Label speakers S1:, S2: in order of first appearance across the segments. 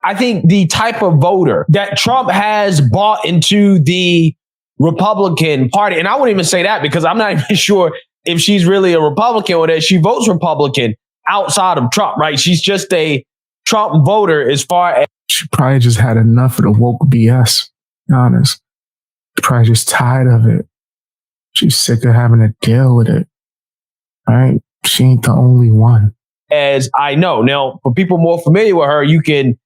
S1: I think the type of voter that Trump has bought into the Republican Party, and I wouldn't even say that because I'm not even sure if she's really a Republican or that she votes Republican outside of Trump, right? She's just a Trump voter as far as...
S2: She probably just had enough of the woke BS, to be honest. Probably just tired of it. She's sick of having to deal with it, right? She ain't the only one.
S1: As I know. Now, for people more familiar with her, you can,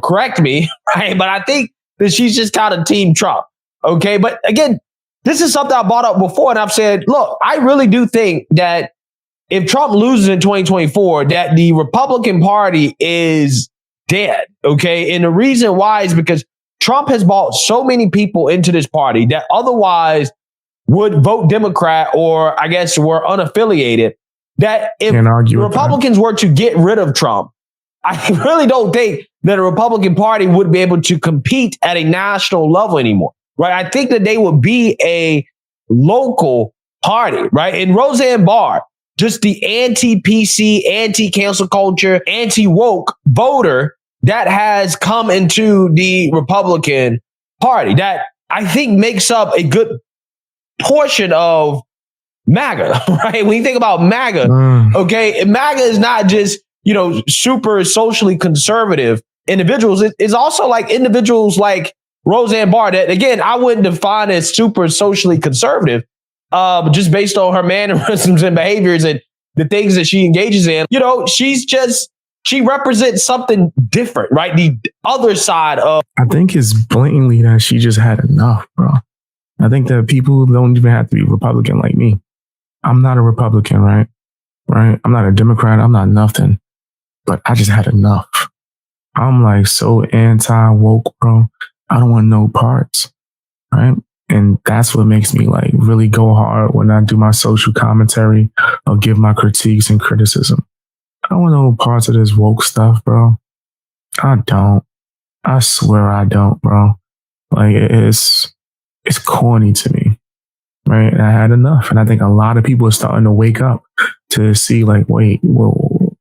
S1: correct me, right? But I think that she's just kind of Team Trump, okay? But again, this is something I brought up before, and I've said, look, I really do think that if Trump loses in 2024, that the Republican Party is dead, okay? And the reason why is because Trump has brought so many people into this party that otherwise would vote Democrat or I guess were unaffiliated, that if Republicans were to get rid of Trump, I really don't think that a Republican Party would be able to compete at a national level anymore, right? I think that they would be a local party, right? And Roseanne Barr, just the anti-PC, anti-cancel culture, anti-woke voter that has come into the Republican Party that I think makes up a good portion of MAGA, right? When you think about MAGA, okay, MAGA is not just, super socially conservative individuals. It's also like individuals like Roseanne Barr that, again, I wouldn't define as super socially conservative, but just based on her mannerisms and behaviors and the things that she engages in, she represents something different, right? The other side of...
S2: I think it's blatantly that she just had enough, bro. I think that people don't even have to be Republican like me. I'm not a Republican, right? I'm not a Democrat. I'm not nothing. But I just had enough. I'm like so anti-woke, bro. I don't want no parts, right? And that's what makes me like really go hard when I do my social commentary or give my critiques and criticism. I don't want no parts of this woke stuff, bro. I don't. I swear I don't, bro. Like it's corny to me, right? And I had enough. And I think a lot of people are starting to wake up to see like, wait, whoa,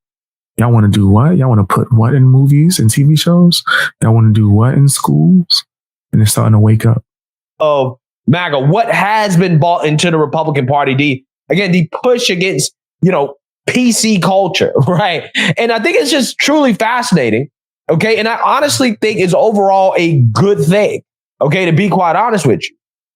S2: y'all want to do what? Y'all want to put what in movies and TV shows? Y'all want to do what in schools? And they're starting to wake up.
S1: Of MAGA, what has been bought into the Republican Party? The push against, PC culture, right? And I think it's just truly fascinating. Okay. And I honestly think it's overall a good thing. Okay. To be quite honest with you.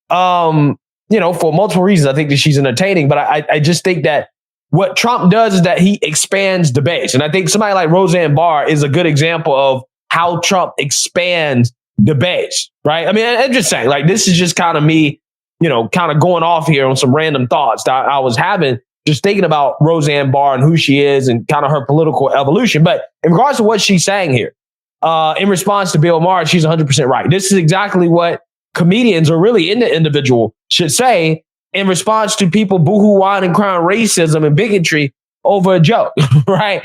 S1: For multiple reasons, I think that she's entertaining, but I just think that what Trump does is that he expands the base. And I think somebody like Roseanne Barr is a good example of how Trump expands the base, right? I mean, I'm just saying, like, this is just kind of me, kind of going off here on some random thoughts that I was having, just thinking about Roseanne Barr and who she is and kind of her political evolution. But in regards to what she's saying here, in response to Bill Maher, she's 100% right. This is exactly what comedians or really individual should say in response to people boohoo, whine, and crying racism and bigotry over a joke, right?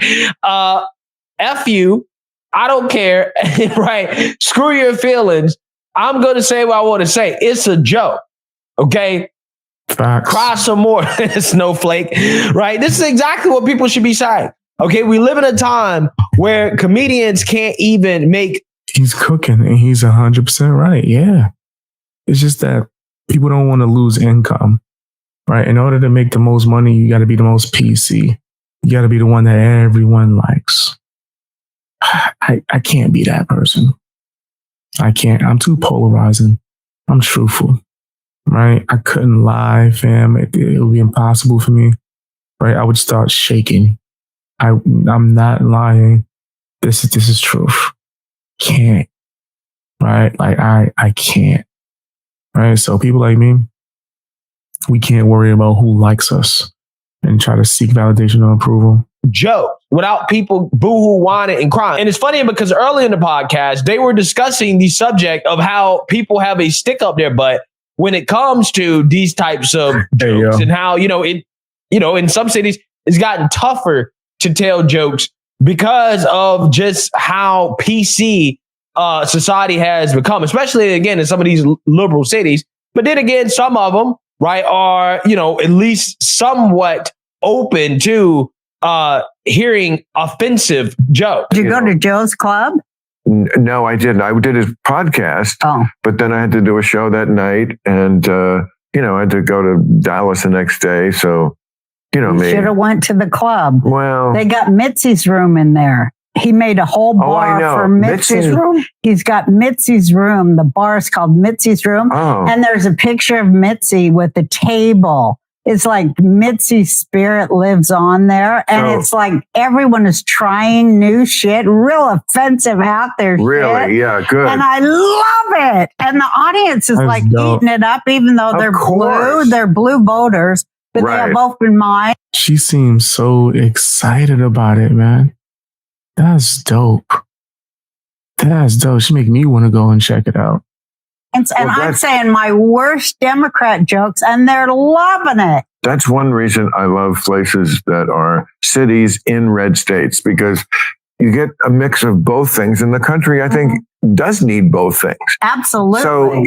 S1: F you. I don't care, right? Screw your feelings. I'm going to say what I want to say. It's a joke, okay?
S2: Facts.
S1: Cry some more, snowflake, right? This is exactly what people should be saying, okay? We live in a time where comedians can't even make...
S2: He's cooking and he's 100% right, yeah. It's just that people don't want to lose income, right? In order to make the most money, you got to be the most PC. You got to be the one that everyone likes. I can't be that person. I can't. I'm too polarizing. I'm truthful, right? I couldn't lie, fam. It would be impossible for me, right? I would start shaking. I'm not lying. This is truth. Can't, right? Like I can't, right? So people like me, we can't worry about who likes us and try to seek validation or approval.
S1: Joke without people boohoo, whining, and crying. And it's funny because early in the podcast, they were discussing the subject of how people have a stick up their butt when it comes to these types of jokes and how, in some cities, it's gotten tougher to tell jokes because of just how PC society has become, especially, again, in some of these liberal cities. But then again, some of them, right, are, at least somewhat open to hearing offensive jokes.
S3: Did you go to Joe's Club? No, I didn't. I did his podcast, but then I had to do a show that night, and I had to go to Dallas the next day. So, me.
S4: Should have went to the club.
S3: Well,
S4: they got Mitzi's room in there. He made a whole bar for Mitzi's
S3: room.
S4: He's got Mitzi's room. The bar is called Mitzi's room, and there's a picture of Mitzi with a table. It's like Mitzi's spirit lives on there. And it's like everyone is trying new shit, real offensive out there
S3: really?
S4: Shit.
S3: Yeah, good.
S4: And I love it. And the audience is eating it up, even though they're blue. They're blue voters, but they have open minds.
S2: She seems so excited about it, man. That's dope. That's dope. She make me want to go and check it out.
S4: And I'm saying my worst Democrat jokes, and they're loving it.
S3: That's one reason I love places that are cities in red states, because you get a mix of both things. And the country, I think, does need both things.
S4: Absolutely.
S3: So,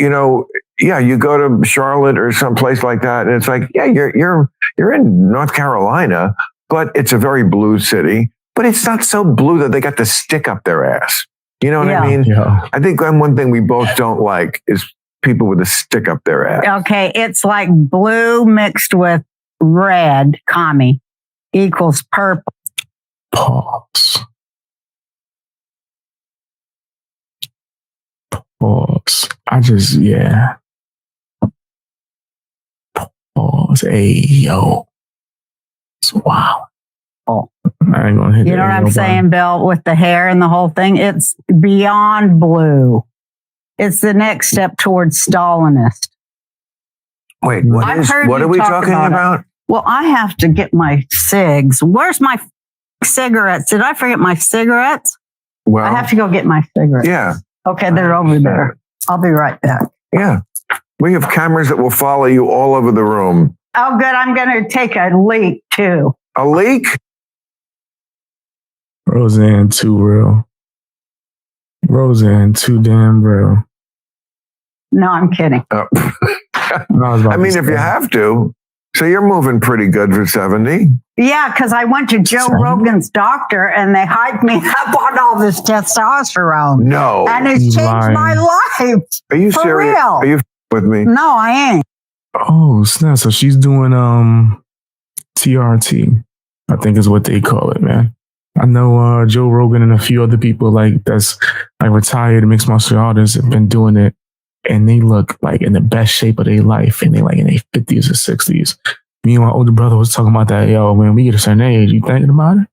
S3: you go to Charlotte or some place like that, and it's like, you're in North Carolina, but it's a very blue city. But it's not so blue that they got the stick up their ass. You know what I mean?
S2: Yeah.
S3: I think one thing we both don't like is people with a stick up their ass.
S4: Okay, it's like blue mixed with red, commie, equals purple.
S2: Pause. Pause. Hey, yo. It's wow. I ain't gonna hit
S4: you know what I'm saying, Bill, with the hair and the whole thing? It's beyond blue. It's the next step towards Stalinist.
S3: Wait, what are we talking about?
S4: Well, I have to get my cigs. Where's my cigarettes? Did I forget my cigarettes?
S3: Well,
S4: I have to go get my cigarettes.
S3: Yeah.
S4: Okay, they're over there. I'll be right back.
S3: Yeah. We have cameras that will follow you all over the room.
S4: Oh, good. I'm going to take a leak, too.
S3: A leak?
S2: Roseanne, too real. Roseanne, too damn real.
S4: No, I'm kidding.
S3: I mean, if you have to. So you're moving pretty good for 70.
S4: Yeah, because I went to Joe Rogan's doctor and they hyped me up on all this testosterone.
S3: No.
S4: And it's changed my life.
S3: Are you
S4: for
S3: serious?
S4: Real.
S3: Are you with me?
S4: No, I ain't.
S2: Oh, snap. So she's doing TRT, I think is what they call it, man. I know Joe Rogan and a few other people that's retired mixed martial artists have been doing it, and they look like in the best shape of their life, and they like in their 50s or 60s. Me and my older brother was talking about that. Yo, when we get a certain age, you thinking about it?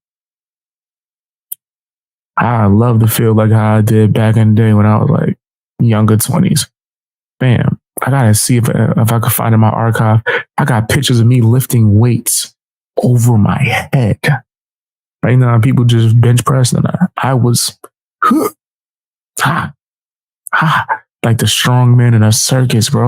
S2: I love to feel like how I did back in the day when I was like younger 20s. Bam. I gotta see if I could find in my archive. I got pictures of me lifting weights over my head. Right now, people just bench pressing. I was like the strong man in a circus, bro.